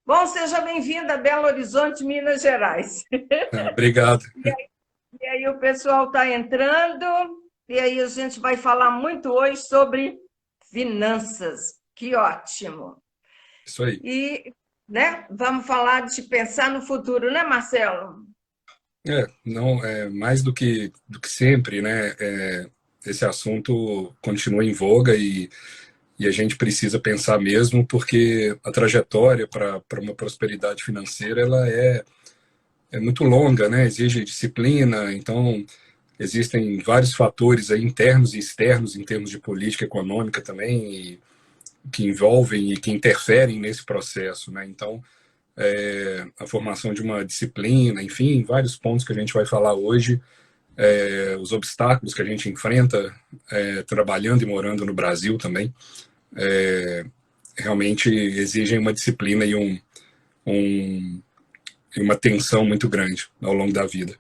Bom, seja bem-vinda a Belo Horizonte, Minas Gerais. Obrigado. E aí o pessoal está entrando, e aí a gente vai falar muito hoje sobre finanças. Que ótimo. Isso aí. E, né, vamos falar de pensar no futuro, né, Marcelo? Não, mais do que sempre, né? Esse assunto continua em voga e a gente precisa pensar mesmo, porque a trajetória para uma prosperidade financeira ela é muito longa, né? Exige disciplina, então existem vários fatores aí, internos e externos em termos de política econômica também, que envolvem e que interferem nesse processo, né? Então, a formação de uma disciplina, enfim, vários pontos que a gente vai falar hoje, os obstáculos que a gente enfrenta trabalhando e morando no Brasil também, realmente exigem uma disciplina um, e uma tensão muito grande ao longo da vida.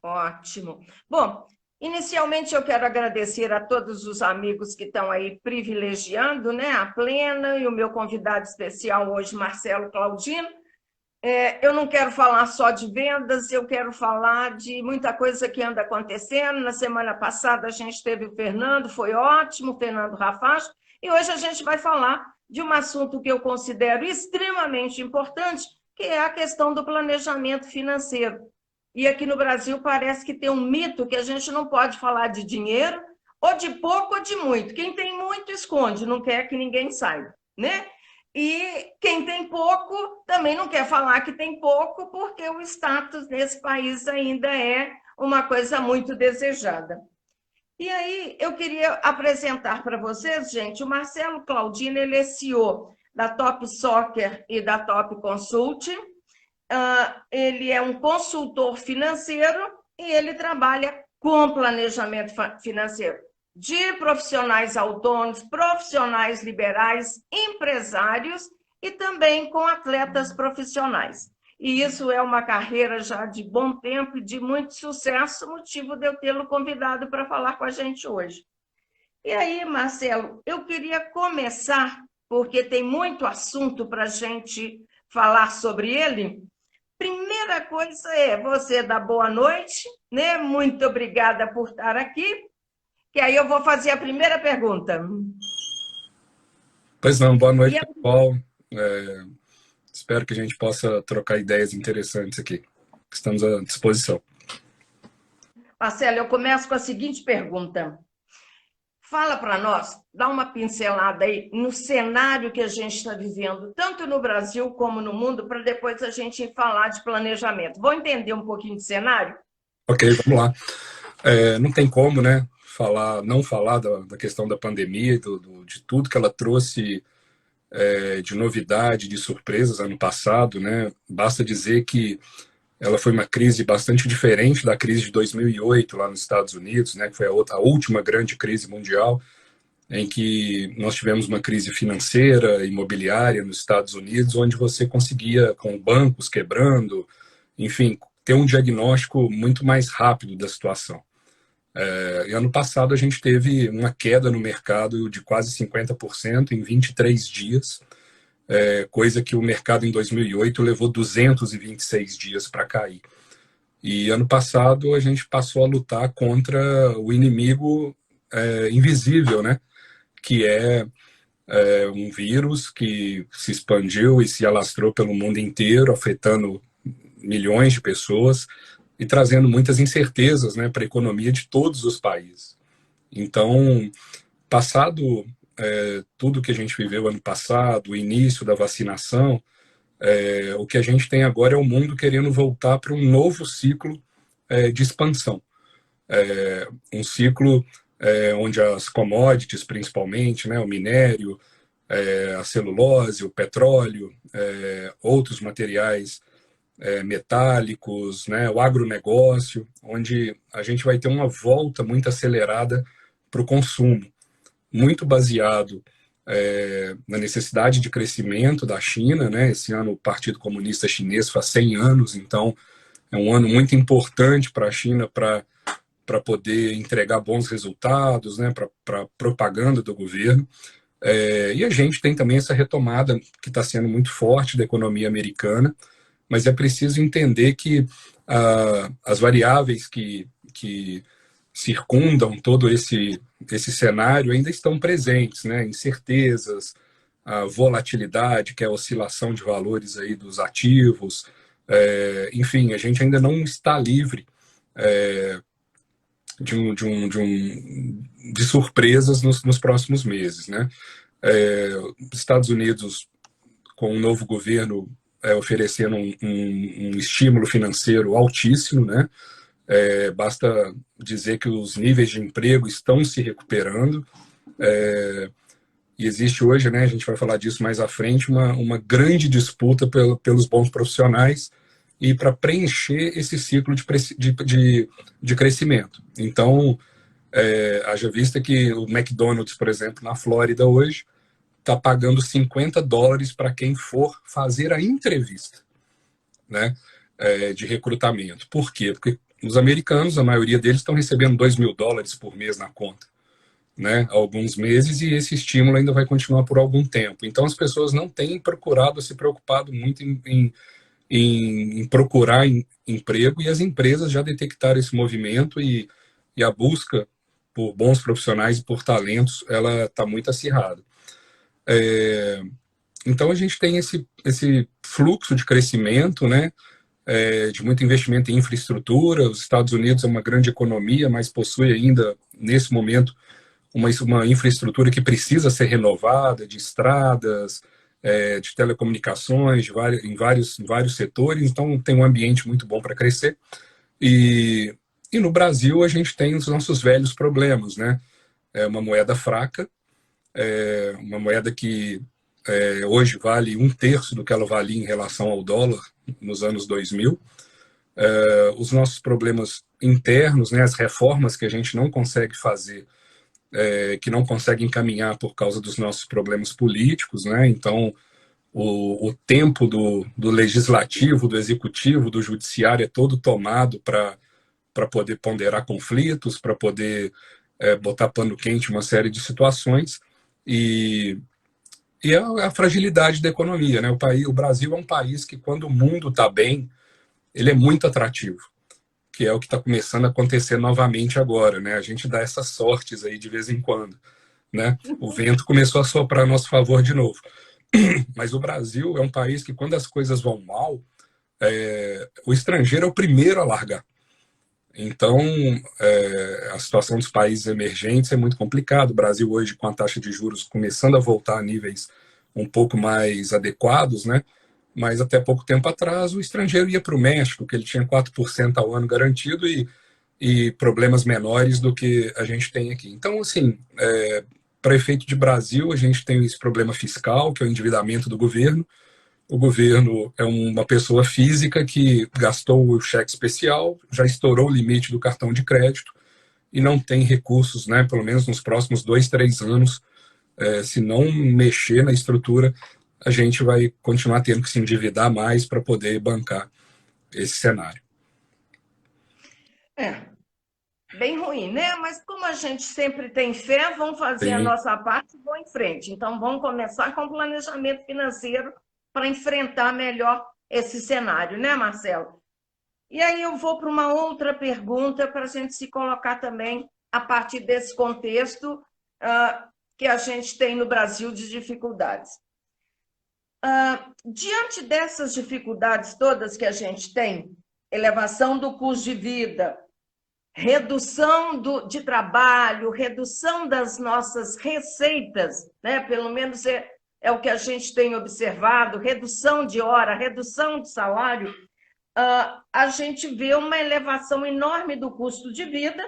Ótimo. Bom, inicialmente eu quero agradecer a todos os amigos que estão aí privilegiando, né, a Plena e o meu convidado especial hoje, Marcelo Claudino. Eu não quero falar só de vendas, eu quero falar de muita coisa que anda acontecendo. Na semana passada a gente teve o Fernando, foi ótimo, o Fernando Rafaz, e hoje a gente vai falar de um assunto que eu considero extremamente importante, que é a questão do planejamento financeiro. E aqui no Brasil parece que tem um mito que a gente não pode falar de dinheiro, ou de pouco ou de muito. Quem tem muito esconde, não quer que ninguém saiba, né? E quem tem pouco também não quer falar que tem pouco, porque o status nesse país ainda é uma coisa muito desejada. E aí eu queria apresentar para vocês, gente, o Marcelo Claudino, ele é CEO da Top Soccer e da Top Consult. Ele é um consultor financeiro e ele trabalha com planejamento financeiro de profissionais autônomos, profissionais liberais, empresários e também com atletas profissionais. E isso é uma carreira já de bom tempo e de muito sucesso, motivo de eu tê-lo convidado para falar com a gente hoje. E aí, Marcelo, eu queria começar, porque tem muito assunto para a gente falar sobre ele. Primeira coisa é você dar boa noite, né? Muito obrigada por estar aqui. Que aí eu vou fazer a primeira pergunta. Pois não, boa E, noite, pessoal. Espero que a gente possa trocar ideias interessantes aqui. Estamos à disposição. Marcelo, eu começo com a seguinte pergunta. Fala para nós, dá uma pincelada aí no cenário que a gente está vivendo, tanto no Brasil como no mundo, para depois a gente falar de planejamento. Vou entender um pouquinho de cenário? Ok, vamos lá. Não tem como, né, não falar da questão da pandemia, de tudo que ela trouxe de novidade, de surpresas ano passado, né? Basta dizer que ela foi uma crise bastante diferente da crise de 2008 lá nos Estados Unidos, né? Que foi a última grande crise mundial, em que nós tivemos uma crise financeira, imobiliária nos Estados Unidos, onde você conseguia, com bancos quebrando, enfim, ter um diagnóstico muito mais rápido da situação. E ano passado a gente teve uma queda no mercado de quase 50% em 23 dias, coisa que o mercado em 2008 levou 226 dias para cair. E ano passado a gente passou a lutar contra o inimigo invisível, né? Que um vírus que se expandiu e se alastrou pelo mundo inteiro, afetando milhões de pessoas e trazendo muitas incertezas, né, para a economia de todos os países. Então, passado tudo que a gente viveu ano passado, o início da vacinação, o que a gente tem agora é o mundo querendo voltar para um novo ciclo de expansão. Um ciclo onde as commodities, principalmente, né, o minério, a celulose, o petróleo, outros materiais metálicos, né, o agronegócio, onde a gente vai ter uma volta muito acelerada para o consumo, muito baseado na necessidade de crescimento da China, né? Esse ano o Partido Comunista Chinês faz 100 anos, então é um ano muito importante para a China para poder entregar bons resultados, né? Para propaganda do governo. E a gente tem também essa retomada que está sendo muito forte da economia americana, mas é preciso entender que as variáveis que circundam todo esse cenário ainda estão presentes, né? Incertezas, a volatilidade, que é a oscilação de valores aí dos ativos, enfim, a gente ainda não está livre de surpresas nos próximos meses, né? Os Estados Unidos, com um novo governo oferecendo um estímulo financeiro altíssimo, né? Basta dizer que os níveis de emprego estão se recuperando, e existe hoje, né, a gente vai falar disso mais à frente, uma grande disputa pelos bons profissionais e para preencher esse ciclo de crescimento. Então, haja vista que o McDonald's, por exemplo, na Flórida hoje, está pagando $50 para quem for fazer a entrevista, né, de recrutamento. Por quê? Porque os americanos, a maioria deles, estão recebendo $2.000 por mês na conta, né, há alguns meses, e esse estímulo ainda vai continuar por algum tempo. Então, as pessoas não têm procurado, se preocupado muito em procurar emprego, e as empresas já detectaram esse movimento, e a busca por bons profissionais e por talentos, ela está muito acirrada. Então, a gente tem esse fluxo de crescimento, né, de muito investimento em infraestrutura. Os Estados Unidos é uma grande economia, mas possui ainda, nesse momento, uma infraestrutura que precisa ser renovada, de estradas, de telecomunicações, em vários setores. Então, tem um ambiente muito bom para crescer. E no Brasil, a gente tem os nossos velhos problemas, né? É uma moeda fraca, uma moeda que hoje vale 1/3 do que ela valia em relação ao dólar nos anos 2000. Os nossos problemas internos, né, as reformas que a gente não consegue fazer, que não consegue encaminhar por causa dos nossos problemas políticos, né? Então, o tempo do legislativo, do executivo, do judiciário é todo tomado para poder ponderar conflitos, para poder botar pano quente em uma série de situações, e a fragilidade da economia, né? O Brasil é um país que, quando o mundo está bem, ele é muito atrativo, que é o que está começando a acontecer novamente agora, né? A gente dá essas sortes aí de vez em quando, né? O vento começou a soprar a nosso favor de novo. Mas o Brasil é um país que, quando as coisas vão mal, o estrangeiro é o primeiro a largar. Então, a situação dos países emergentes é muito complicada. O Brasil hoje, com a taxa de juros começando a voltar a níveis um pouco mais adequados, né? Mas até pouco tempo atrás o estrangeiro ia para o México, que ele tinha 4% ao ano garantido, e problemas menores do que a gente tem aqui. Então, assim, para efeito de Brasil, a gente tem esse problema fiscal, que é o endividamento do governo. O governo é uma pessoa física que gastou o cheque especial, já estourou o limite do cartão de crédito e não tem recursos, né, pelo menos nos próximos 2, 3 anos. Se não mexer na estrutura, a gente vai continuar tendo que se endividar mais para poder bancar esse cenário. Bem ruim, né? Mas como a gente sempre tem fé, vamos fazer a nossa parte e vamos em frente. Então, vamos começar com o planejamento financeiro para enfrentar melhor esse cenário, né, Marcelo? E aí eu vou para uma outra pergunta para a gente se colocar também a partir desse contexto que a gente tem no Brasil de dificuldades. Diante dessas dificuldades todas que a gente tem, elevação do custo de vida, redução de trabalho, redução das nossas receitas, né? Pelo menos é o que a gente tem observado, redução de hora, redução de salário, a gente vê uma elevação enorme do custo de vida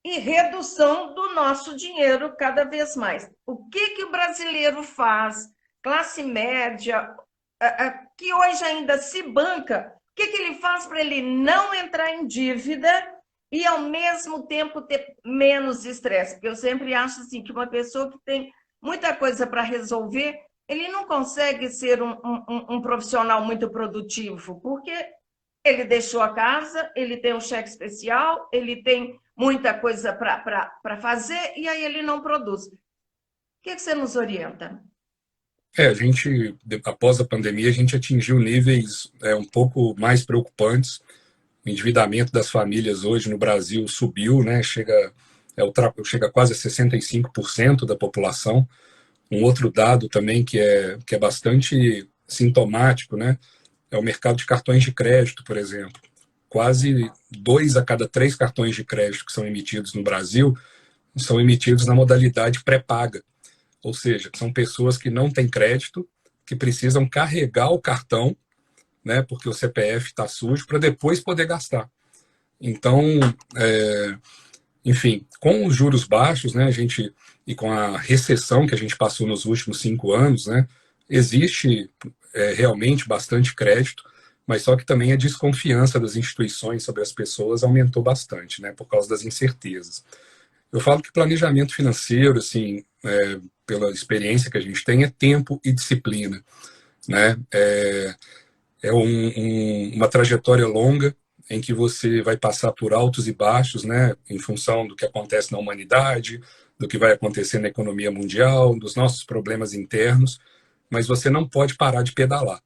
e redução do nosso dinheiro cada vez mais. O que o brasileiro faz, classe média, que hoje ainda se banca, o que ele faz para ele não entrar em dívida e, ao mesmo tempo, ter menos estresse? Porque eu sempre acho assim, que uma pessoa que tem muita coisa para resolver, ele não consegue ser um profissional muito produtivo, porque ele deixou a casa, ele tem um cheque especial, ele tem muita coisa para fazer, e aí ele não produz. que você nos orienta? A gente, após a pandemia, a gente atingiu níveis um pouco mais preocupantes. O endividamento das famílias hoje no Brasil subiu, né? Chega a quase a 65% da população. Um outro dado também que é bastante sintomático, né? É o mercado de cartões de crédito, por exemplo. Quase 2 a cada 3 cartões de crédito que são emitidos no Brasil são emitidos na modalidade pré-paga. Ou seja, são pessoas que não têm crédito, que precisam carregar o cartão, né, porque o CPF está sujo, para depois poder gastar. Então, enfim, com os juros baixos, né, e com a recessão que a gente passou nos últimos 5 anos, né, existe realmente bastante crédito, mas só que também a desconfiança das instituições sobre as pessoas aumentou bastante, né, por causa das incertezas. Eu falo que planejamento financeiro, assim, pela experiência que a gente tem, é tempo e disciplina, né? Uma trajetória longa em que você vai passar por altos e baixos, né? Em função do que acontece na humanidade, do que vai acontecer na economia mundial, dos nossos problemas internos, mas você não pode parar de pedalar.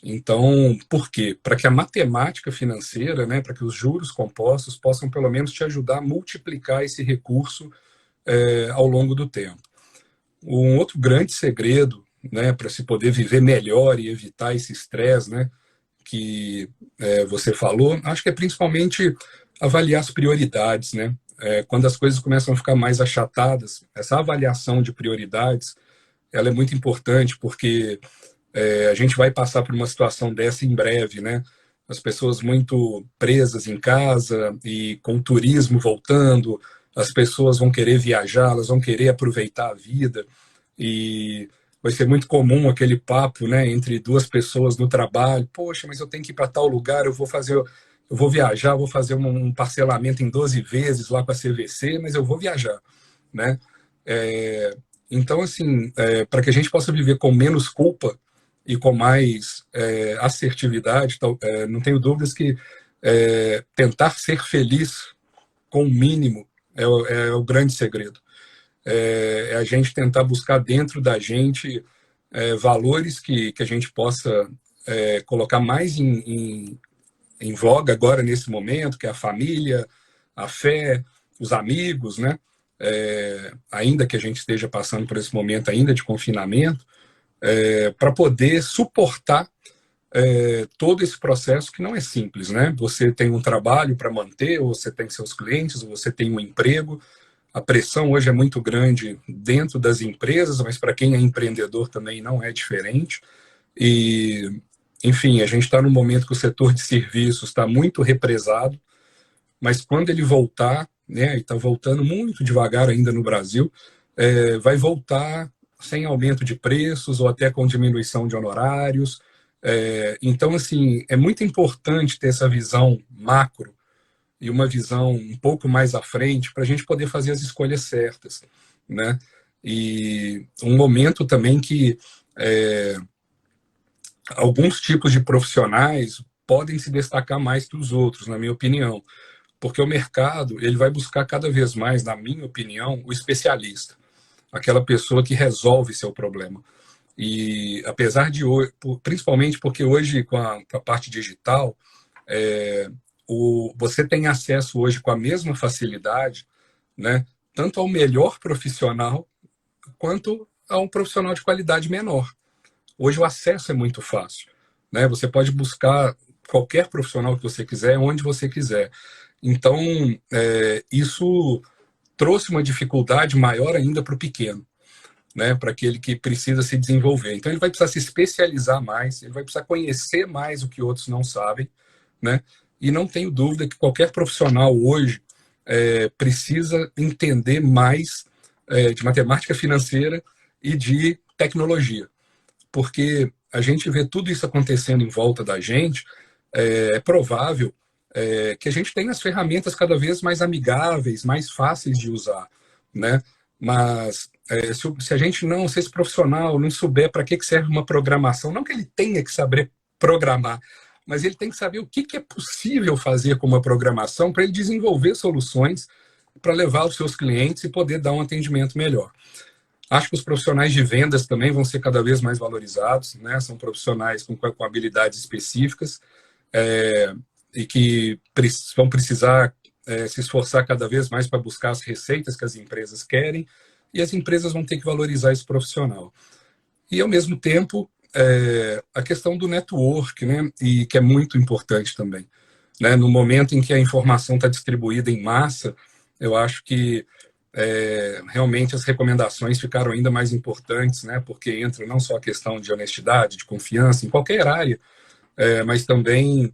Então, por quê? Para que a matemática financeira, né, para que os juros compostos possam pelo menos te ajudar a multiplicar esse recurso ao longo do tempo. Um outro grande segredo, né, para se poder viver melhor e evitar esse estresse, né, que você falou, acho que é principalmente avaliar as prioridades, né? Quando as coisas começam a ficar mais achatadas, essa avaliação de prioridades, ela é muito importante porque a gente vai passar por uma situação dessa em breve, né? As pessoas muito presas em casa e com o turismo voltando, as pessoas vão querer viajar, elas vão querer aproveitar a vida e vai ser muito comum aquele papo, né, entre duas pessoas no trabalho. Poxa, mas eu tenho que ir para tal lugar, eu vou viajar, vou fazer um parcelamento em 12 vezes lá com a CVC, mas eu vou viajar, né? Então, assim, para que a gente possa viver com menos culpa e com mais assertividade, não tenho dúvidas que tentar ser feliz com o mínimo é o grande segredo. É a gente tentar buscar dentro da gente valores que a gente possa colocar mais em voga agora nesse momento, que é a família, a fé, os amigos, né? Ainda que a gente esteja passando por esse momento ainda de confinamento, para poder suportar todo esse processo que não é simples, né? Você tem um trabalho para manter, ou você tem seus clientes, ou você tem um emprego. A pressão hoje é muito grande dentro das empresas, mas para quem é empreendedor também não é diferente. E, enfim, a gente está num momento que o setor de serviços está muito represado, mas quando ele voltar, né, e está voltando muito devagar ainda no Brasil, vai voltar sem aumento de preços ou até com diminuição de honorários. Então, assim, é muito importante ter essa visão macro e uma visão um pouco mais à frente para a gente poder fazer as escolhas certas, né? E um momento também que alguns tipos de profissionais podem se destacar mais que os outros, na minha opinião, porque o mercado ele vai buscar cada vez mais, na minha opinião, o especialista, aquela pessoa que resolve seu problema. E apesar de hoje, principalmente porque hoje com a parte digital, você tem acesso hoje com a mesma facilidade, né, tanto ao melhor profissional quanto a um profissional de qualidade menor. Hoje o acesso é muito fácil, né? Você pode buscar qualquer profissional que você quiser, onde você quiser. Então, isso trouxe uma dificuldade maior ainda para o pequeno, né? Para aquele que precisa se desenvolver. Então, ele vai precisar se especializar mais, ele vai precisar conhecer mais o que outros não sabem, né? E não tenho dúvida que qualquer profissional hoje precisa entender mais de matemática financeira e de tecnologia, porque a gente vê tudo isso acontecendo em volta da gente, é provável que a gente tenha as ferramentas cada vez mais amigáveis, mais fáceis de usar, né? Mas se esse profissional não souber para que serve uma programação, não que ele tenha que saber programar, mas ele tem que saber o que é possível fazer com uma programação para ele desenvolver soluções para levar os seus clientes e poder dar um atendimento melhor. Acho que os profissionais de vendas também vão ser cada vez mais valorizados, né? São profissionais com habilidades específicas, é, e que vão precisar se esforçar cada vez mais para buscar as receitas que as empresas querem, e as empresas vão ter que valorizar esse profissional. E, ao mesmo tempo, a questão do network, né? E que é muito importante também. Né? No momento em que a informação está distribuída em massa, eu acho que realmente as recomendações ficaram ainda mais importantes, né? Porque entra não só a questão de honestidade, de confiança, em qualquer área, mas também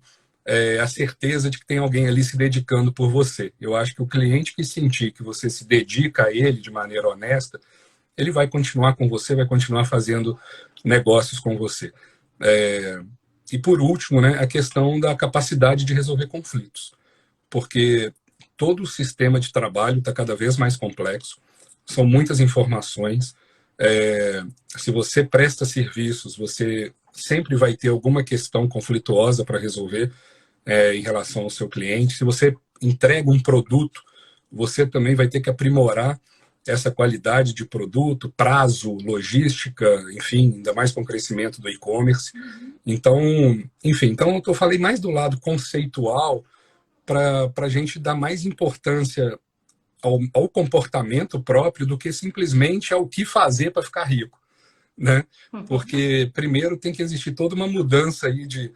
a certeza de que tem alguém ali se dedicando por você. Eu acho que o cliente que sentir que você se dedica a ele de maneira honesta, ele vai continuar com você, vai continuar fazendo negócios com você. E por último, né, a questão da capacidade de resolver conflitos, porque todo o sistema de trabalho está cada vez mais complexo, são muitas informações. Se você presta serviços, você sempre vai ter alguma questão conflituosa para resolver em relação ao seu cliente. Se você entrega um produto, você também vai ter que aprimorar essa qualidade de produto, prazo, logística, enfim, ainda mais com o crescimento do e-commerce. Então, enfim, então eu falei mais do lado conceitual para a gente dar mais importância ao comportamento próprio do que simplesmente ao que fazer para ficar rico, né? Porque primeiro tem que existir toda uma mudança aí de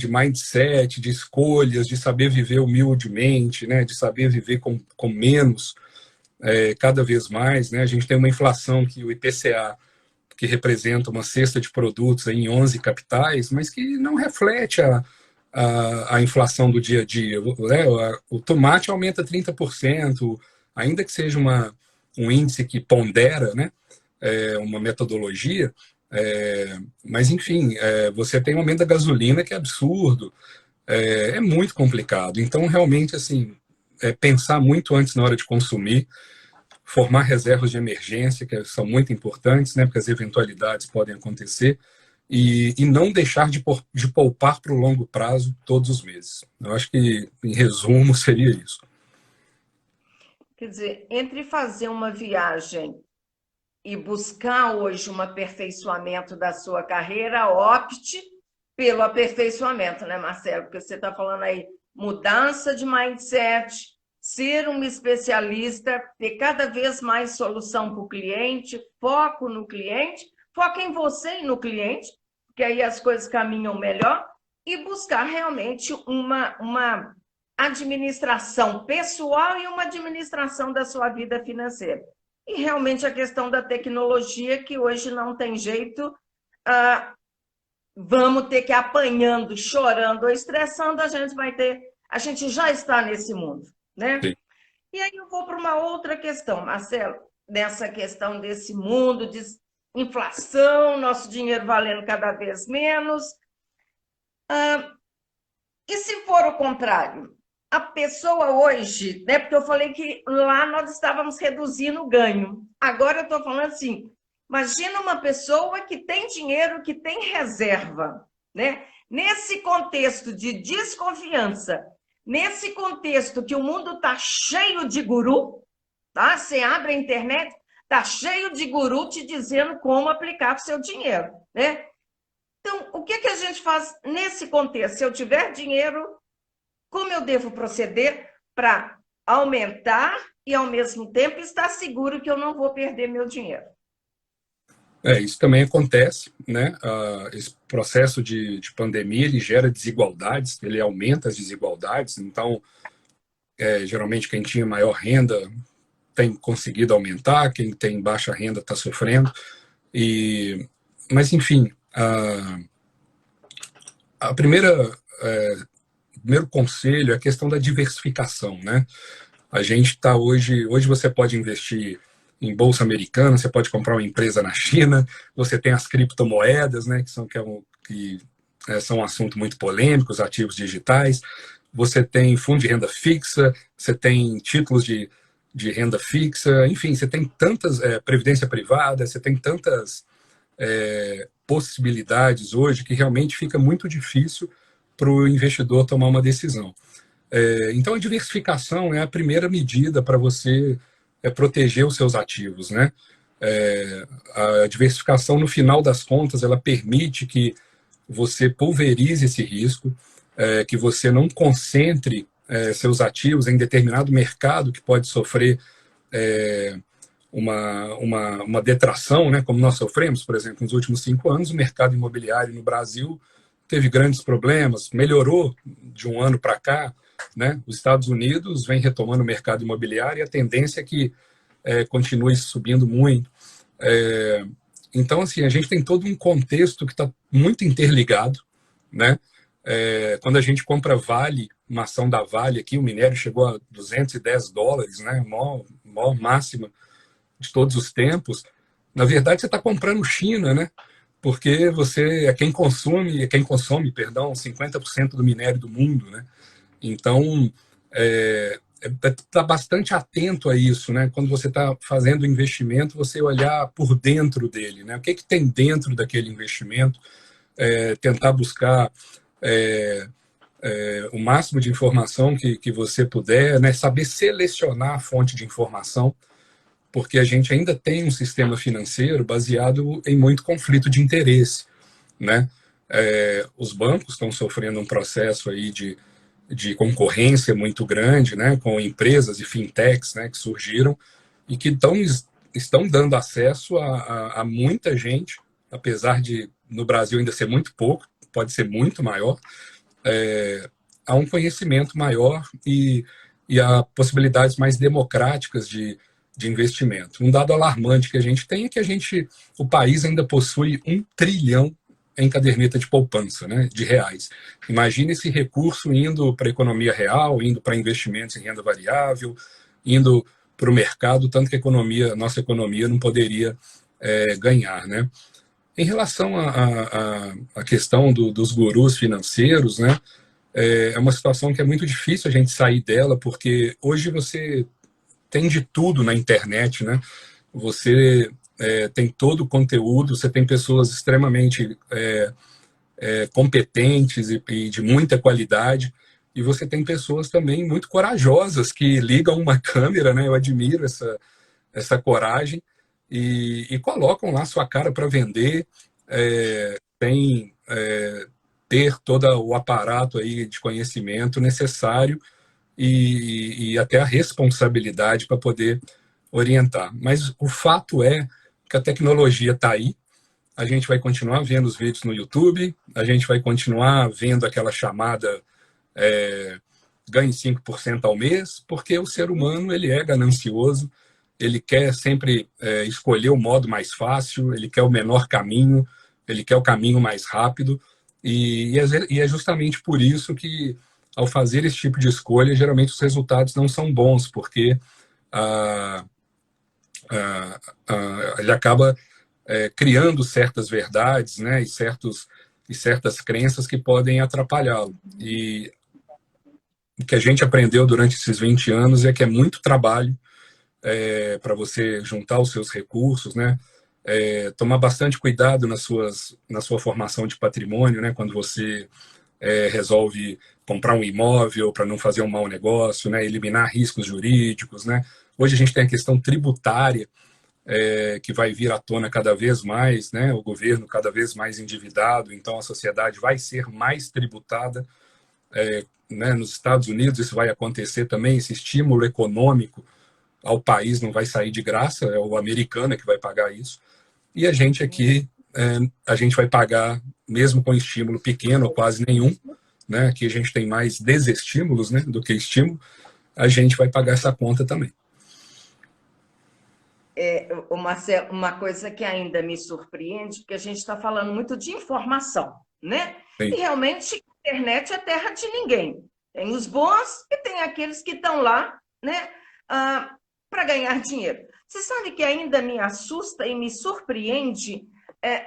mindset, de escolhas, de saber viver humildemente, né? De saber viver com menos, cada vez mais, né? A gente tem uma inflação que o IPCA, que representa uma cesta de produtos em 11 capitais, mas que não reflete a inflação do dia a dia. Né? O tomate aumenta 30%, ainda que seja um índice que pondera, né? Uma metodologia, mas enfim, você tem um aumento da gasolina que é absurdo, é muito complicado. Então, realmente, assim, pensar muito antes na hora de consumir, formar reservas de emergência, que são muito importantes, né, porque as eventualidades podem acontecer, e não deixar de poupar para o longo prazo todos os meses. Eu acho que, em resumo, seria isso. Quer dizer, entre fazer uma viagem e buscar hoje um aperfeiçoamento da sua carreira, opte pelo aperfeiçoamento, né, Marcelo? Porque você está falando aí mudança de mindset, ser um especialista, ter cada vez mais solução para o cliente, foco no cliente, foca em você e no cliente, que aí as coisas caminham melhor, e buscar realmente uma administração pessoal e uma administração da sua vida financeira. E realmente a questão da tecnologia, que hoje não tem jeito, vamos ter que ir apanhando, chorando ou estressando, a gente já está nesse mundo, né? Sim. E aí eu vou para uma outra questão, Marcelo, nessa questão desse mundo de inflação, nosso dinheiro valendo cada vez menos. E se for o contrário? A pessoa hoje, né? Porque eu falei que lá nós estávamos reduzindo o ganho. Agora eu estou falando assim, imagina uma pessoa que tem dinheiro, que tem reserva, né? Nesse contexto de desconfiança, nesse contexto que o mundo está cheio de guru, tá? Você abre a internet, está cheio de guru te dizendo como aplicar o seu dinheiro, né? Então, o que a gente faz nesse contexto? Se eu tiver dinheiro, como eu devo proceder para aumentar e, ao mesmo tempo, estar seguro que eu não vou perder meu dinheiro? Isso também acontece, né? Esse processo de pandemia, ele gera desigualdades, ele aumenta as desigualdades. Então, geralmente, quem tinha maior renda tem conseguido aumentar, quem tem baixa renda está sofrendo. Mas, enfim, o primeiro conselho é a questão da diversificação, né? A gente está hoje você pode investir em bolsa americana, você pode comprar uma empresa na China, você tem as criptomoedas, né, que são um assunto muito polêmico, os ativos digitais, você tem fundo de renda fixa, você tem títulos de renda fixa, enfim, você tem tantas, previdência privada, você tem tantas possibilidades hoje que realmente fica muito difícil para o investidor tomar uma decisão. Então, a diversificação é a primeira medida para você proteger os seus ativos, né? A diversificação, no final das contas, ela permite que você pulverize esse risco, que você não concentre seus ativos em determinado mercado que pode sofrer uma detração, né, como nós sofremos, por exemplo, nos últimos 5 anos, o mercado imobiliário no Brasil teve grandes problemas, melhorou de um ano para cá, né? Os Estados Unidos vem retomando o mercado imobiliário e a tendência é que continue subindo muito. Então, assim, a gente tem todo um contexto que está muito interligado, né? Quando a gente compra Vale, uma ação da Vale aqui, o minério chegou a $210, né? Maior máxima de todos os tempos. Na verdade, você está comprando China, né? Porque você é quem consome, perdão, 50% do minério do mundo, né? Então, tá bastante atento a isso, né? Quando você está fazendo investimento, você olhar por dentro dele, né? O que tem dentro daquele investimento, tentar buscar o máximo de informação que você puder, né? Saber selecionar a fonte de informação, porque a gente ainda tem um sistema financeiro baseado em muito conflito de interesse, né? Os bancos estão sofrendo um processo aí de concorrência muito grande, né, com empresas e fintechs, né, que surgiram e que estão dando acesso a muita gente, apesar de no Brasil ainda ser muito pouco, pode ser muito maior, a um conhecimento maior e a possibilidades mais democráticas de investimento. Um dado alarmante que a gente tem é que o país ainda possui 1 trilhão em caderneta de poupança, né, de reais. Imagine esse recurso indo para a economia real, indo para investimentos em renda variável, indo para o mercado, tanto que a nossa economia não poderia ganhar, né? Em relação à questão dos gurus financeiros, né, é uma situação que é muito difícil a gente sair dela, porque hoje você tem de tudo na internet, né? Você tem todo o conteúdo, você tem pessoas extremamente competentes e de muita qualidade, e você tem pessoas também muito corajosas que ligam uma câmera, né? Eu admiro essa coragem e colocam lá sua cara para vender, tem ter todo o aparato aí de conhecimento necessário e até a responsabilidade para poder orientar. Mas o fato é que a tecnologia está aí, a gente vai continuar vendo os vídeos no YouTube, a gente vai continuar vendo aquela chamada ganhe 5% ao mês, porque o ser humano ele é ganancioso, ele quer sempre escolher o modo mais fácil, ele quer o menor caminho, ele quer o caminho mais rápido, e é justamente por isso que, ao fazer esse tipo de escolha, geralmente os resultados não são bons, porque ele acaba criando certas verdades, né, e certas crenças que podem atrapalhá-lo. E o que a gente aprendeu durante esses 20 anos é que é muito trabalho para você juntar os seus recursos, né? Tomar bastante cuidado na sua formação de patrimônio, né? Quando você resolve comprar um imóvel para não fazer um mau negócio, né? Eliminar riscos jurídicos, né? Hoje a gente tem a questão tributária, que vai vir à tona cada vez mais, né? O governo cada vez mais endividado, então a sociedade vai ser mais tributada. Né? Nos Estados Unidos isso vai acontecer também, esse estímulo econômico ao país não vai sair de graça, é o americano que vai pagar isso. E a gente aqui, a gente vai pagar, mesmo com estímulo pequeno ou quase nenhum, né? Aqui a gente tem mais desestímulos, né, do que estímulo, a gente vai pagar essa conta também. Marcelo, uma coisa que ainda me surpreende, porque a gente está falando muito de informação, né? Sim. E realmente a internet é terra de ninguém. Tem os bons e tem aqueles que estão lá, né, para ganhar dinheiro. Você sabe que ainda me assusta e me surpreende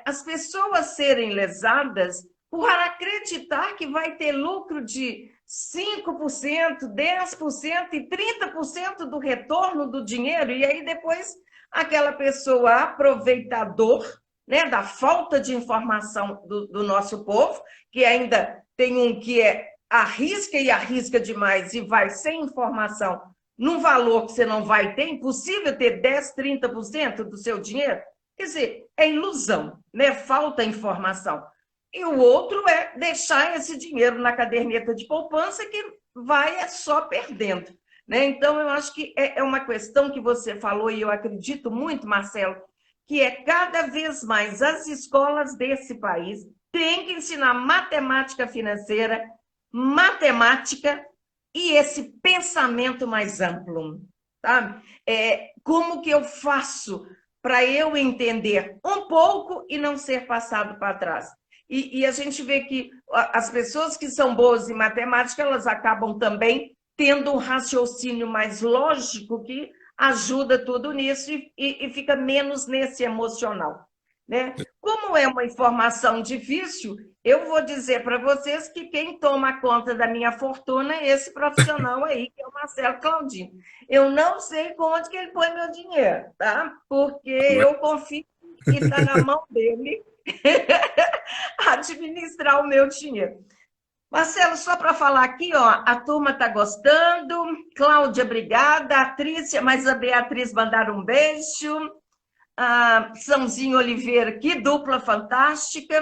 as pessoas serem lesadas por acreditar que vai ter lucro de 5%, 10% e 30% do retorno do dinheiro, e aí depois aquela pessoa aproveitador, né, da falta de informação do nosso povo, que ainda tem um que arrisca e arrisca demais e vai sem informação, num valor que você não vai ter, impossível ter 10, 30% do seu dinheiro. Quer dizer, é ilusão, né? Falta informação. E o outro é deixar esse dinheiro na caderneta de poupança que vai só perdendo. Né? Então, eu acho que é uma questão que você falou, e eu acredito muito, Marcelo, que é cada vez mais as escolas desse país têm que ensinar matemática financeira, matemática e esse pensamento mais amplo. Sabe? Como que eu faço para eu entender um pouco e não ser passado para trás? E a gente vê que as pessoas que são boas em matemática, elas acabam também tendo um raciocínio mais lógico que ajuda tudo nisso e fica menos nesse emocional. Né? Como é uma informação difícil, eu vou dizer para vocês que quem toma conta da minha fortuna é esse profissional aí, que é o Marcelo Claudino. Eu não sei onde que ele põe meu dinheiro, tá? Porque eu confio que está na mão dele administrar o meu dinheiro. Marcelo, só para falar aqui, ó, a turma está gostando. Cláudia, obrigada. A Trícia, mas a Beatriz mandaram um beijo. Sãozinho Oliveira, que dupla fantástica.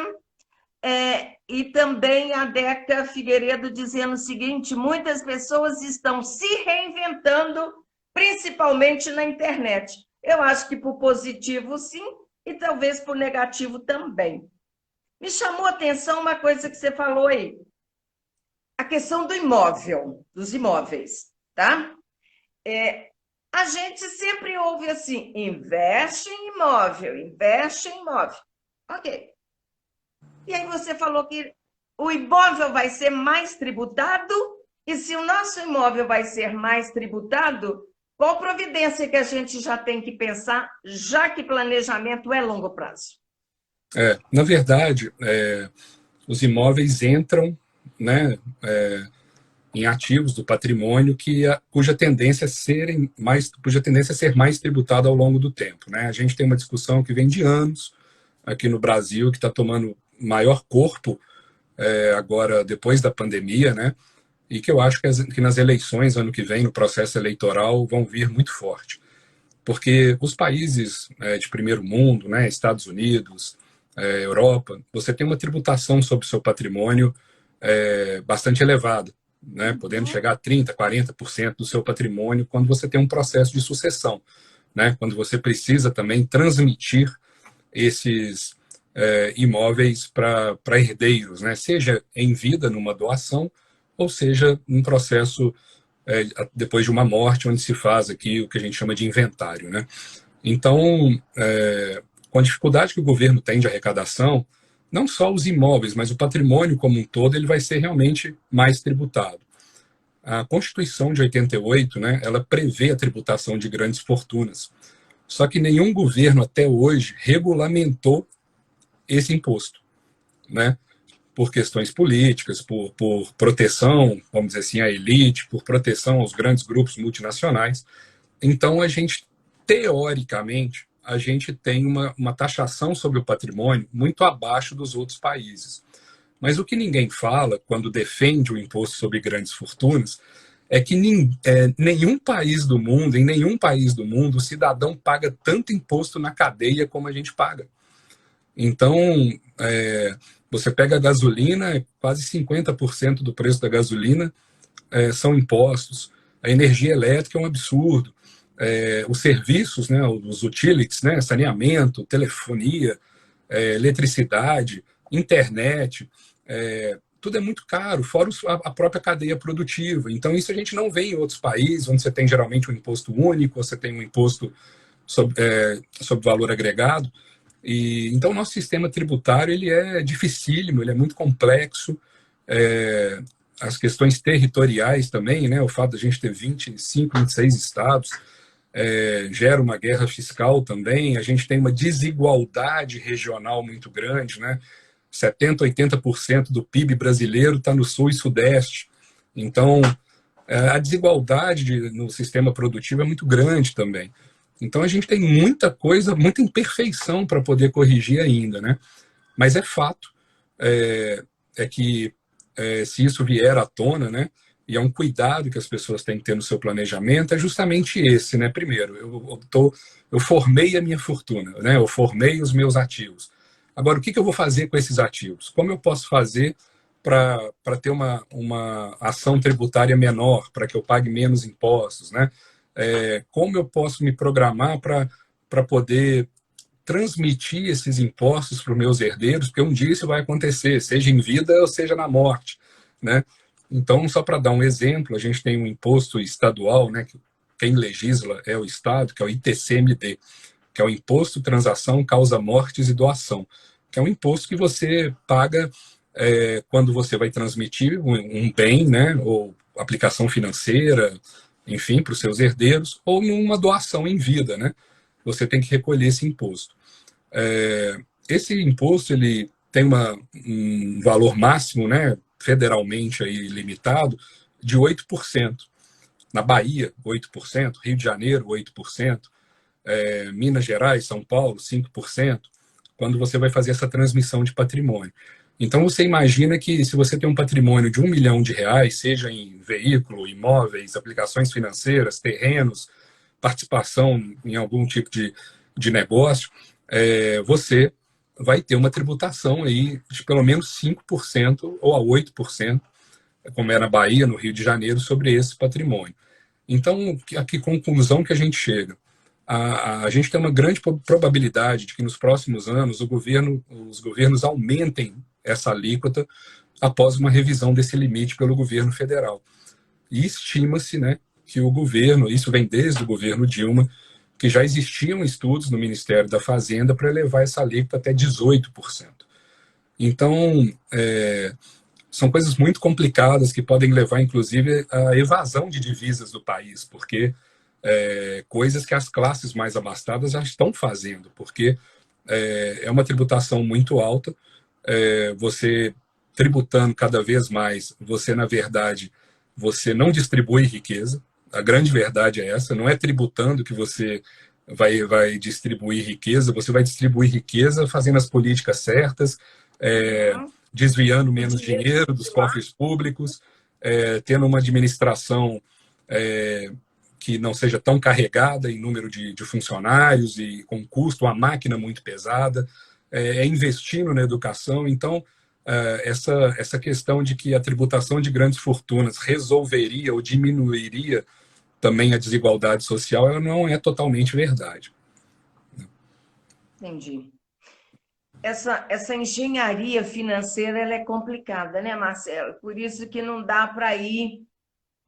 E também a Deca Figueiredo dizendo o seguinte: muitas pessoas estão se reinventando, principalmente na internet. Eu acho que por positivo, sim, e talvez por negativo também. Me chamou a atenção uma coisa que você falou aí. A questão do imóvel, dos imóveis, tá? A gente sempre ouve assim, investe em imóvel, investe em imóvel. Ok. E aí você falou que o imóvel vai ser mais tributado, e se o nosso imóvel vai ser mais tributado, qual providência que a gente já tem que pensar, já que planejamento é longo prazo? Na verdade, os imóveis entram, né, em ativos do patrimônio cuja tendência é ser mais tributada ao longo do tempo. Né? A gente tem uma discussão que vem de anos aqui no Brasil, que está tomando maior corpo agora, depois da pandemia, né? E que eu acho que nas eleições, ano que vem, no processo eleitoral, vão vir muito forte. Porque os países de primeiro mundo, né, Estados Unidos, Europa, você tem uma tributação sobre o seu patrimônio bastante elevada, né, podendo chegar a 30%, 40% do seu patrimônio quando você tem um processo de sucessão, né, quando você precisa também transmitir esses imóveis para herdeiros, né, seja em vida, numa doação, ou seja, num processo depois de uma morte, onde se faz aqui o que a gente chama de inventário. Né? Então, com a dificuldade que o governo tem de arrecadação, não só os imóveis, mas o patrimônio como um todo, ele vai ser realmente mais tributado. A Constituição de 88, né, ela prevê a tributação de grandes fortunas. Só que nenhum governo até hoje regulamentou esse imposto, né? Por questões políticas, por proteção, vamos dizer assim, à elite, por proteção aos grandes grupos multinacionais. Então, teoricamente, a gente tem uma taxação sobre o patrimônio muito abaixo dos outros países. Mas o que ninguém fala, quando defende o imposto sobre grandes fortunas, é que em nenhum país do mundo, o cidadão paga tanto imposto na cadeia como a gente paga. Então, você pega a gasolina, quase 50% do preço da gasolina são impostos. A energia elétrica é um absurdo. Os serviços, né, os utilities, né, saneamento, telefonia, eletricidade, internet, tudo é muito caro, fora a própria cadeia produtiva. Então, isso a gente não vê em outros países, onde você tem geralmente um imposto único, você tem um imposto sobre valor agregado. Então, o nosso sistema tributário ele é dificílimo, ele é muito complexo. As questões territoriais também, né, o fato de a gente ter 25, 26 estados, gera uma guerra fiscal também. A gente tem uma desigualdade regional muito grande, né? 70%, 80% do PIB brasileiro está no sul e sudeste. Então, a desigualdade no sistema produtivo é muito grande também. Então, a gente tem muita coisa, muita imperfeição para poder corrigir ainda, né? Mas fato que se isso vier à tona, né, e é um cuidado que as pessoas têm que ter no seu planejamento, é justamente esse, né? Primeiro, eu formei a minha fortuna, né? Eu formei os meus ativos. Agora, o que eu vou fazer com esses ativos? Como eu posso fazer para ter uma ação tributária menor, para que eu pague menos impostos, né? Como eu posso me programar para poder transmitir esses impostos para os meus herdeiros, porque um dia isso vai acontecer, seja em vida ou seja na morte, né? Então, só para dar um exemplo, a gente tem um imposto estadual, né, que quem legisla é o Estado, que é o ITCMD, que é o Imposto Transação, Causa Mortes e Doação, que é um imposto que você paga quando você vai transmitir um bem, né, ou aplicação financeira, enfim, para os seus herdeiros, ou numa doação em vida, né? Você tem que recolher esse imposto. Esse imposto ele tem um valor máximo, né, federalmente aí, limitado, de 8%. Na Bahia, 8%, Rio de Janeiro, 8%, Minas Gerais, São Paulo, 5%, quando você vai fazer essa transmissão de patrimônio. Então, você imagina que se você tem um patrimônio de R$ 1 milhão, seja em veículo, imóveis, aplicações financeiras, terrenos, participação em algum tipo de negócio, você vai ter uma tributação aí de pelo menos 5% ou a 8%, como é na Bahia, no Rio de Janeiro, sobre esse patrimônio. Então, a que conclusão que a gente chega? A gente tem uma grande probabilidade de que nos próximos anos os governos aumentem essa alíquota após uma revisão desse limite pelo governo federal. E estima-se, né, que o governo, isso vem desde o governo Dilma, que já existiam estudos no Ministério da Fazenda para elevar essa alíquota até 18%. Então, são coisas muito complicadas que podem levar, inclusive, à evasão de divisas do país, porque coisas que as classes mais abastadas já estão fazendo, porque é uma tributação muito alta, você tributando cada vez mais, você, na verdade, você não distribui riqueza. A grande verdade é essa, não é tributando que você vai distribuir riqueza, você vai distribuir riqueza fazendo as políticas certas, desviando menos dinheiro dos cofres públicos, tendo uma administração que não seja tão carregada em número de funcionários e com custo, uma máquina muito pesada, investindo na educação. Então, essa questão de que a tributação de grandes fortunas resolveria ou diminuiria também a desigualdade social, ela não é totalmente verdade. Entendi. Essa engenharia financeira ela é complicada, né, Marcelo? Por isso que não dá para ir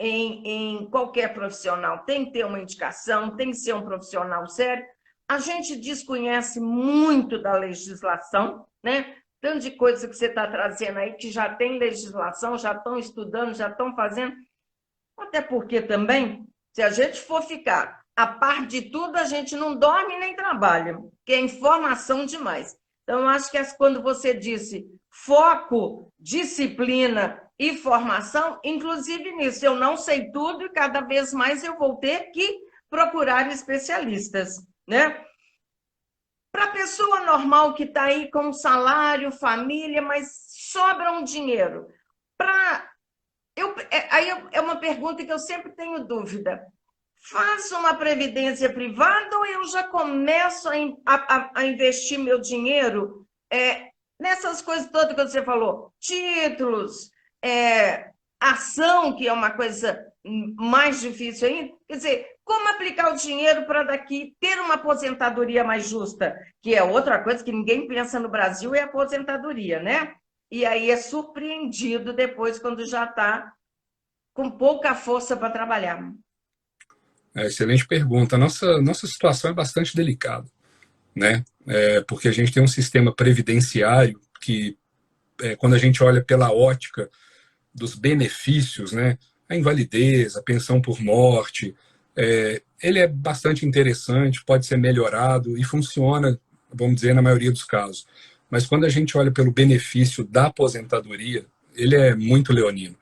em qualquer profissional. Tem que ter uma indicação, tem que ser um profissional sério. A gente desconhece muito da legislação, né? Tanto de coisa que você está trazendo aí, que já tem legislação, já estão estudando, já estão fazendo. Até porque também, se a gente for ficar a par de tudo, a gente não dorme nem trabalha, porque é informação demais. Então, eu acho que quando você disse foco, disciplina e formação, inclusive nisso, eu não sei tudo e cada vez mais eu vou ter que procurar especialistas, né? Para a pessoa normal que está aí com salário, família, mas sobra um dinheiro. Aí é uma pergunta que eu sempre tenho dúvida. Faço uma previdência privada ou eu já começo a investir meu dinheiro nessas coisas todas que você falou? Títulos, ação, que é uma coisa mais difícil ainda. Quer dizer, como aplicar o dinheiro para daqui ter uma aposentadoria mais justa? Que é outra coisa que ninguém pensa no Brasil, é a aposentadoria, né? E aí é surpreendido depois quando já está com pouca força para trabalhar. Excelente pergunta. Nossa situação é bastante delicada, né? Porque a gente tem um sistema previdenciário que, quando a gente olha pela ótica dos benefícios, né? A invalidez, a pensão por morte, ele é bastante interessante, pode ser melhorado e funciona, vamos dizer, na maioria dos casos. Mas quando a gente olha pelo benefício da aposentadoria, ele é muito leonino.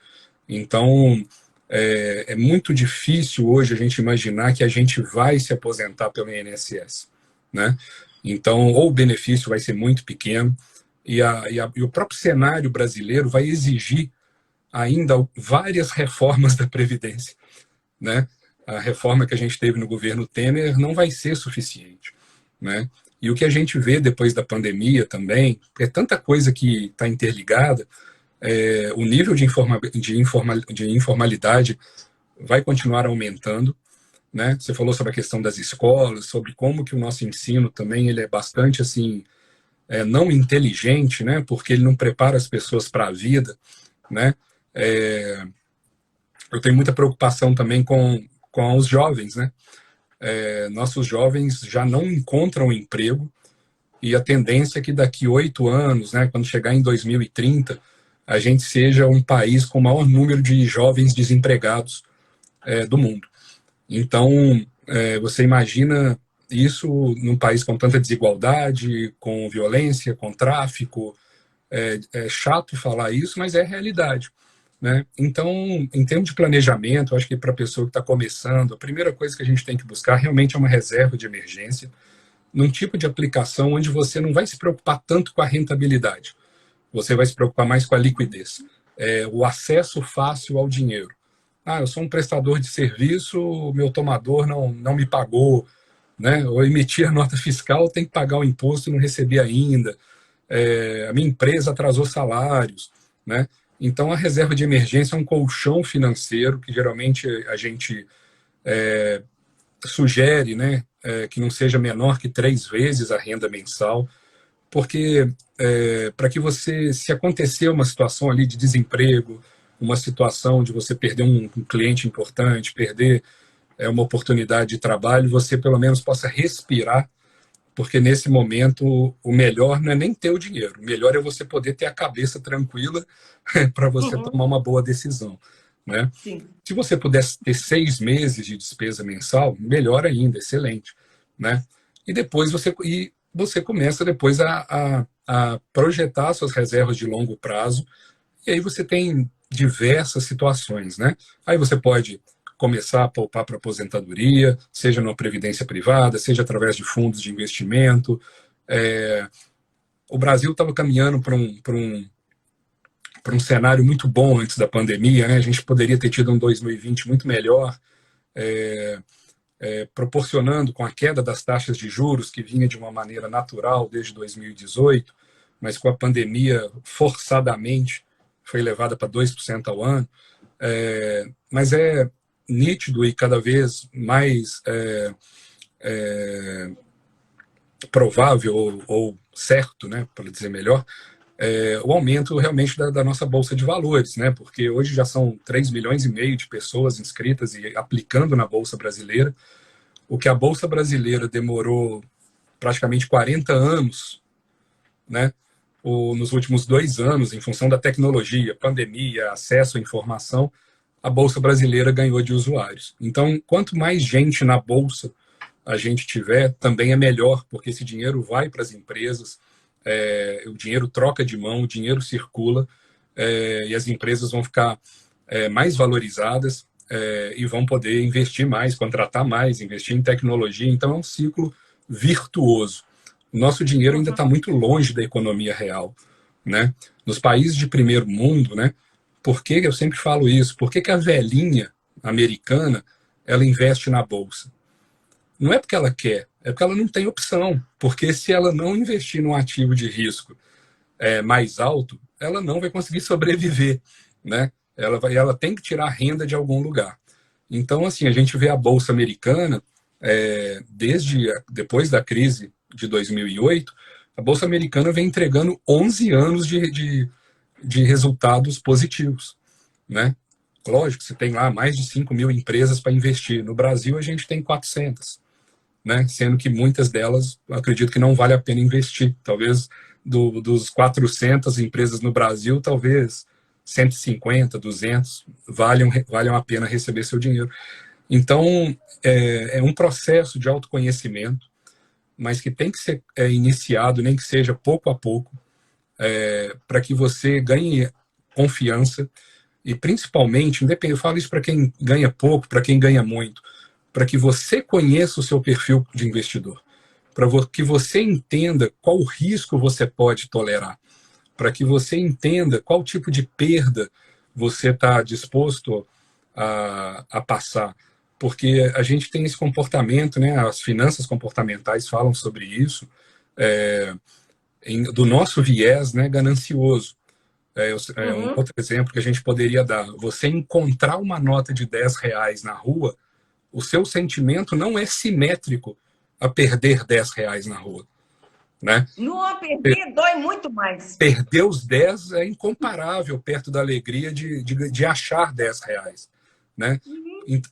Então, é muito difícil hoje a gente imaginar que a gente vai se aposentar pelo INSS, né? Então, ou o benefício vai ser muito pequeno e o próprio cenário brasileiro vai exigir ainda várias reformas da Previdência, né? A reforma que a gente teve no governo Temer não vai ser suficiente, né? E o que a gente vê depois da pandemia também, é tanta coisa que está interligada, o nível de informalidade vai continuar aumentando, né? Você falou sobre a questão das escolas, sobre como que o nosso ensino também ele é bastante assim, não inteligente, né? Porque ele não prepara as pessoas para a vida, né? Eu tenho muita preocupação também com os jovens, né? Nossos jovens já não encontram emprego e a tendência é que daqui 8 anos, né, quando chegar em 2030, a gente seja um país com o maior número de jovens desempregados do mundo. Então, você imagina isso num país com tanta desigualdade, com violência, com tráfico. É chato falar isso, mas é a realidade, né? Então, em termos de planejamento, eu acho que para a pessoa que está começando, a primeira coisa que a gente tem que buscar realmente é uma reserva de emergência, num tipo de aplicação onde você não vai se preocupar tanto com a rentabilidade, você vai se preocupar mais com a liquidez, o acesso fácil ao dinheiro. Eu sou um prestador de serviço, o meu tomador não me pagou, né? Eu emiti a nota fiscal, tem que pagar o imposto e não recebi ainda. A minha empresa atrasou salários, né? Então, a reserva de emergência é um colchão financeiro que geralmente a gente sugere, né, que não seja menor que 3 vezes a renda mensal, porque para que você, se acontecer uma situação ali de desemprego, uma situação de você perder um cliente importante, perder uma oportunidade de trabalho, você pelo menos possa respirar, porque nesse momento o melhor não é nem ter o dinheiro, o melhor é você poder ter a cabeça tranquila para você tomar uma boa decisão, né? Sim. Se você pudesse ter 6 meses de despesa mensal, melhor ainda, excelente, né? E depois você começa depois a projetar suas reservas de longo prazo, e aí você tem diversas situações, né? Aí você pode começar a poupar para aposentadoria, seja numa previdência privada, seja através de fundos de investimento. O Brasil estava caminhando para um cenário muito bom antes da pandemia, né? A gente poderia ter tido um 2020 muito melhor, proporcionando com a queda das taxas de juros, que vinha de uma maneira natural desde 2018, mas com a pandemia forçadamente foi levada para 2% ao ano. Mas é nítido e cada vez mais provável ou certo, né, para dizer melhor, o aumento realmente da nossa Bolsa de Valores, né, porque hoje já são 3,5 milhões de pessoas inscritas e aplicando na Bolsa Brasileira, o que a Bolsa Brasileira demorou praticamente 40 anos, né, nos últimos 2 anos, em função da tecnologia, pandemia, acesso à informação, a Bolsa Brasileira ganhou de usuários. Então, quanto mais gente na Bolsa a gente tiver, também é melhor, porque esse dinheiro vai para as empresas, o dinheiro troca de mão, o dinheiro circula, e as empresas vão ficar mais valorizadas e vão poder investir mais, contratar mais, investir em tecnologia. Então, é um ciclo virtuoso. O nosso dinheiro ainda está muito longe da economia real, né? Nos países de primeiro mundo, né? Por que eu sempre falo isso? Por que a velhinha americana ela investe na bolsa? Não é porque ela quer, é porque ela não tem opção. Porque se ela não investir num ativo de risco mais alto, ela não vai conseguir sobreviver, né? Ela tem que tirar renda de algum lugar. Então, assim, a gente vê a bolsa americana desde depois da crise de 2008, a bolsa americana vem entregando 11 anos de resultados positivos, né? Lógico, você tem lá mais de 5 mil empresas para investir. No Brasil, a gente tem 400, né? Sendo que muitas delas, acredito que não vale a pena investir. Talvez dos 400 empresas no Brasil, talvez 150, 200 valham a pena receber seu dinheiro. Então, é um processo de autoconhecimento, mas que tem que ser iniciado, nem que seja pouco a pouco, para que você ganhe confiança e, principalmente, eu falo isso para quem ganha pouco, para quem ganha muito, para que você conheça o seu perfil de investidor, para que você entenda qual risco você pode tolerar, para que você entenda qual tipo de perda você está disposto a passar? Porque a gente tem esse comportamento, né? As finanças comportamentais falam sobre isso, do nosso viés, né, ganancioso. Um outro exemplo que a gente poderia dar: você encontrar uma nota de R$ 10 na rua, o seu sentimento não é simétrico a perder R$ 10 na rua, né? Não, perder dói muito mais. Perder os 10 é incomparável perto da alegria de achar R$ 10, né?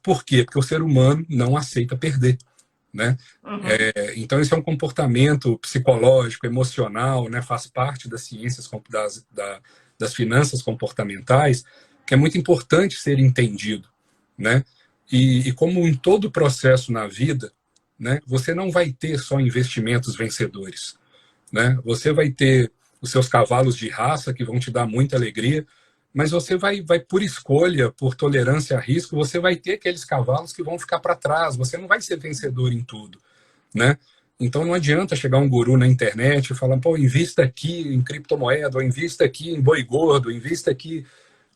Por quê? Porque o ser humano não aceita perder, né? Então, esse é um comportamento psicológico, emocional, né? Faz parte das ciências das finanças comportamentais, que é muito importante ser entendido, né? E como em todo processo na vida, né? Você não vai ter só investimentos vencedores, né? Você vai ter os seus cavalos de raça que vão te dar muita alegria, mas você vai por escolha, por tolerância a risco, você vai ter aqueles cavalos que vão ficar para trás. Você não vai ser vencedor em tudo, né? Então não adianta chegar um guru na internet e falar, pô, invista aqui em criptomoeda, ou invista aqui em boi gordo, invista aqui.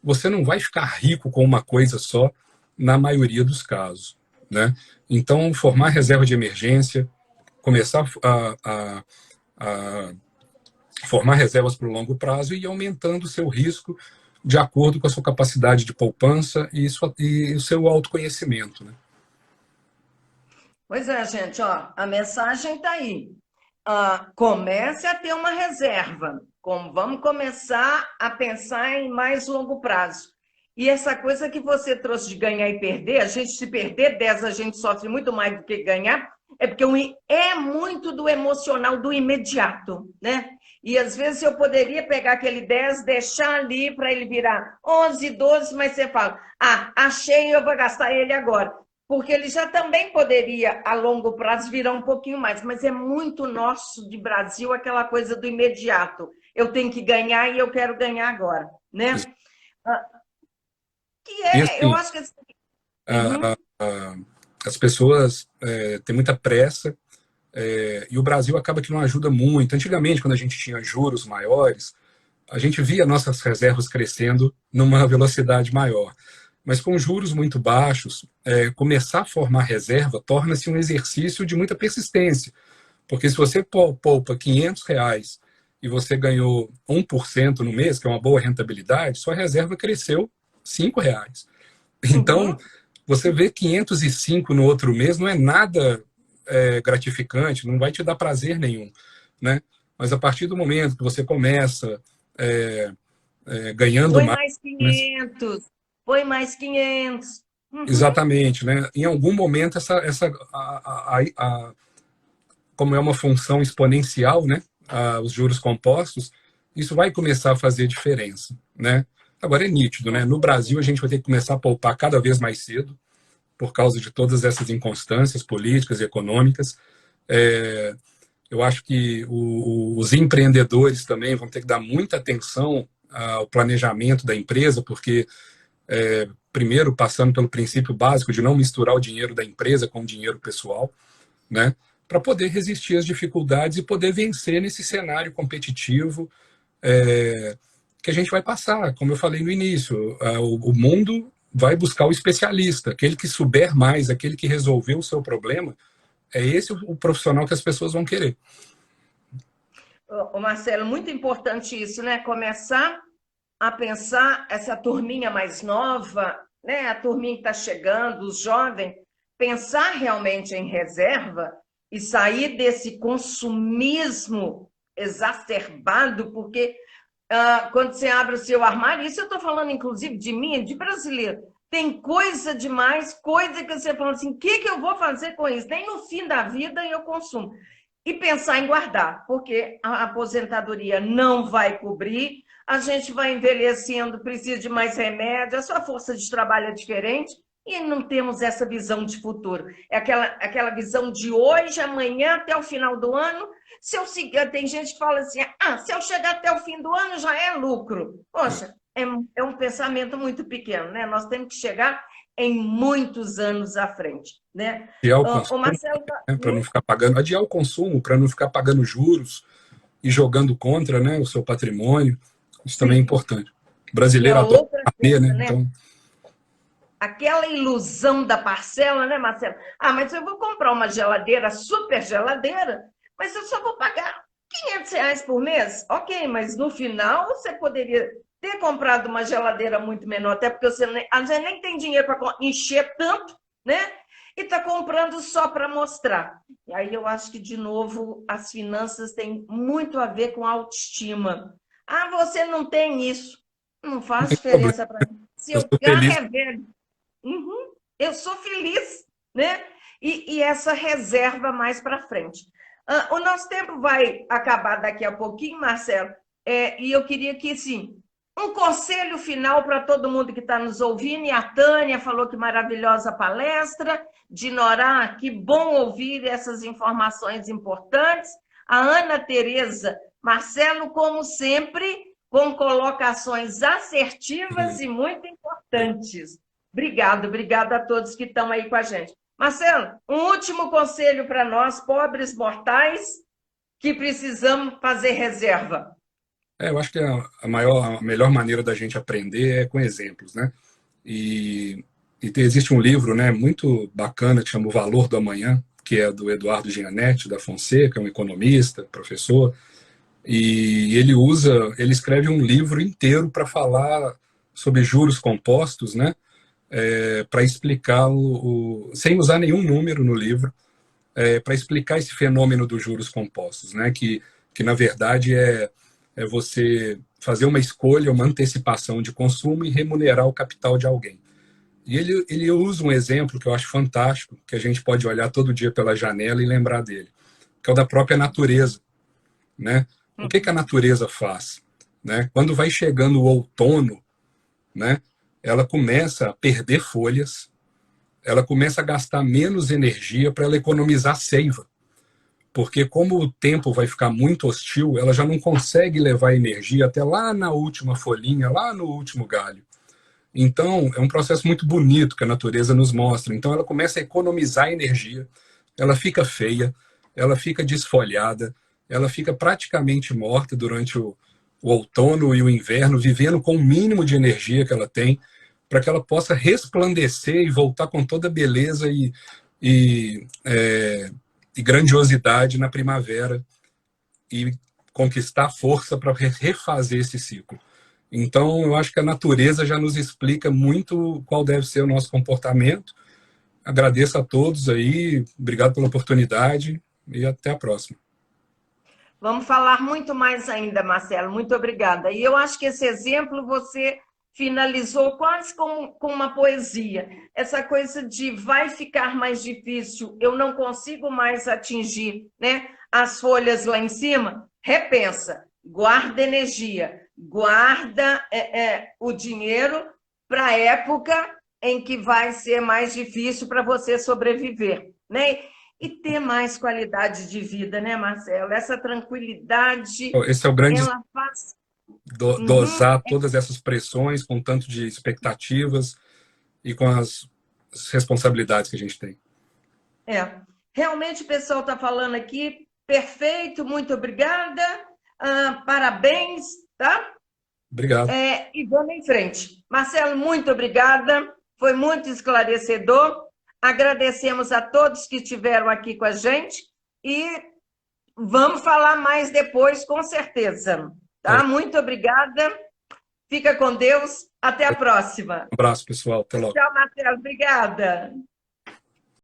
Você não vai ficar rico com uma coisa só, na maioria dos casos, né? Então, formar reserva de emergência, começar a formar reservas para o longo prazo e ir aumentando o seu risco de acordo com a sua capacidade de poupança e o seu autoconhecimento, né? Pois é, gente, ó, a mensagem está aí. Comece a ter uma reserva. Vamos começar a pensar em mais longo prazo. E essa coisa que você trouxe de ganhar e perder, se perder 10, a gente sofre muito mais do que ganhar, é porque é muito do emocional, do imediato, né? E às vezes eu poderia pegar aquele 10, deixar ali para ele virar 11, 12, mas você fala, achei, eu vou gastar ele agora. Porque ele já também poderia, a longo prazo, virar um pouquinho mais, mas é muito nosso de Brasil aquela coisa do imediato. Eu tenho que ganhar e eu quero ganhar agora, né? Eu acho que... As pessoas têm muita pressa, e o Brasil acaba que não ajuda muito. Antigamente, quando a gente tinha juros maiores, a gente via nossas reservas crescendo numa velocidade maior. Mas com juros muito baixos, começar a formar reserva torna-se um exercício de muita persistência. Porque se você poupa R$ 500 e você ganhou 1% no mês, que é uma boa rentabilidade, sua reserva cresceu R$ 5. Então, você vê 505 no outro mês não é nada gratificante, não vai te dar prazer nenhum, né? Mas a partir do momento que você começa ganhando Põe mais... mais 500, põe mais 500. Exatamente, né? Em algum momento, como é uma função exponencial, né? Os juros compostos, isso vai começar a fazer diferença, né? Agora é nítido, né? No Brasil, a gente vai ter que começar a poupar cada vez mais cedo, por causa de todas essas inconstâncias políticas e econômicas. Eu acho que os empreendedores também vão ter que dar muita atenção ao planejamento da empresa, porque, primeiro, passando pelo princípio básico de não misturar o dinheiro da empresa com o dinheiro pessoal, né? Para poder resistir às dificuldades e poder vencer nesse cenário competitivo que a gente vai passar. Como eu falei no início, o mundo vai buscar o especialista, aquele que souber mais, aquele que resolveu o seu problema. É esse o profissional que as pessoas vão querer. Marcelo, muito importante isso, né? Começar a pensar essa turminha mais nova, né? A turminha que está chegando, os jovens, pensar realmente em reserva e sair desse consumismo exacerbado, porque quando você abre o seu armário, isso eu estou falando inclusive de mim, de brasileiro, tem coisa demais, coisa que você fala assim, o que eu vou fazer com isso? Nem no fim da vida eu consumo. E pensar em guardar, porque a aposentadoria não vai cobrir, a gente vai envelhecendo, precisa de mais remédio, a sua força de trabalho é diferente, e não temos essa visão de futuro. É aquela visão de hoje, amanhã, até o final do ano. Tem gente que fala assim, se eu chegar até o fim do ano, já é lucro. Poxa, é um pensamento muito pequeno, né? Nós temos que chegar em muitos anos à frente, né? Adiar o consumo, Marcelo, para não ficar pagando, adiar o consumo, para não ficar pagando juros e jogando contra, né, o seu patrimônio. Isso também é importante. que é Brasileiro adora outra comer, né? coisa, né? Então, Aquela ilusão da parcela, né, Marcelo? Ah, mas eu vou comprar uma geladeira, super geladeira, mas eu só vou pagar R$ 500 por mês. Ok, mas no final você poderia ter comprado uma geladeira muito menor, até porque você nem tem dinheiro para encher tanto, né? E está comprando só para mostrar. E aí eu acho que, de novo, as finanças têm muito a ver com a autoestima. Ah, você não tem isso. Não não faz tem problema. diferença para mim. Eu Seu sou carro feliz. é velho. Uhum, eu sou feliz, né? E essa reserva mais para frente. O nosso tempo vai acabar daqui a pouquinho, Marcelo, e eu queria que, sim, um conselho final para todo mundo que está nos ouvindo, e a Tânia falou que maravilhosa palestra, Dinorá, que bom ouvir essas informações importantes, a Ana Tereza, Marcelo, como sempre, com colocações assertivas e muito importantes. Obrigada a todos que estão aí com a gente. Marcelo, um último conselho para nós, pobres mortais, que precisamos fazer reserva. Eu acho que a melhor maneira da gente aprender é com exemplos, né? E, existe um livro, né, muito bacana que chama O Valor do Amanhã, que é do Eduardo Gianetti da Fonseca, um economista, professor, e ele escreve um livro inteiro para falar sobre juros compostos, né? Para explicar sem usar nenhum número no livro, para explicar esse fenômeno dos juros compostos, né? Que na verdade é você fazer uma escolha, uma antecipação de consumo e remunerar o capital de alguém. E ele usa um exemplo que eu acho fantástico, que a gente pode olhar todo dia pela janela e lembrar dele, que é o da própria natureza, né? O que a natureza faz? Né? Quando vai chegando o outono, né, ela começa a perder folhas, ela começa a gastar menos energia para ela economizar seiva. Porque como o tempo vai ficar muito hostil, ela já não consegue levar energia até lá na última folhinha, lá no último galho. Então, é um processo muito bonito que a natureza nos mostra. Então, ela começa a economizar energia, ela fica feia, ela fica desfolhada, ela fica praticamente morta durante o outono e o inverno, vivendo com o mínimo de energia que ela tem, para que ela possa resplandecer e voltar com toda beleza e, e grandiosidade na primavera e conquistar força para refazer esse ciclo. Então, eu acho que a natureza já nos explica muito qual deve ser o nosso comportamento. Agradeço a todos aí, obrigado pela oportunidade e até a próxima. Vamos falar muito mais ainda, Marcelo. Muito obrigada. E eu acho que esse exemplo você finalizou quase com uma poesia. Essa coisa de vai ficar mais difícil, eu não consigo mais atingir, né, as folhas lá em cima. Repensa, guarda energia, guarda o dinheiro para a época em que vai ser mais difícil para você sobreviver, né? E ter mais qualidade de vida, né, Marcelo? Essa tranquilidade, Esse é o grande ela faz. Uhum. dosar todas essas pressões com tanto de expectativas e com as responsabilidades que a gente tem. Realmente o pessoal está falando aqui, perfeito, muito obrigada, parabéns, tá? Obrigado. E vamos em frente. Marcelo, muito obrigada, foi muito esclarecedor. Agradecemos a todos que estiveram aqui com a gente e vamos falar mais depois, com certeza. Tá? Muito obrigada. Fica com Deus. Até a próxima. Um abraço, pessoal. Até logo. Tchau, Marcelo. Obrigada.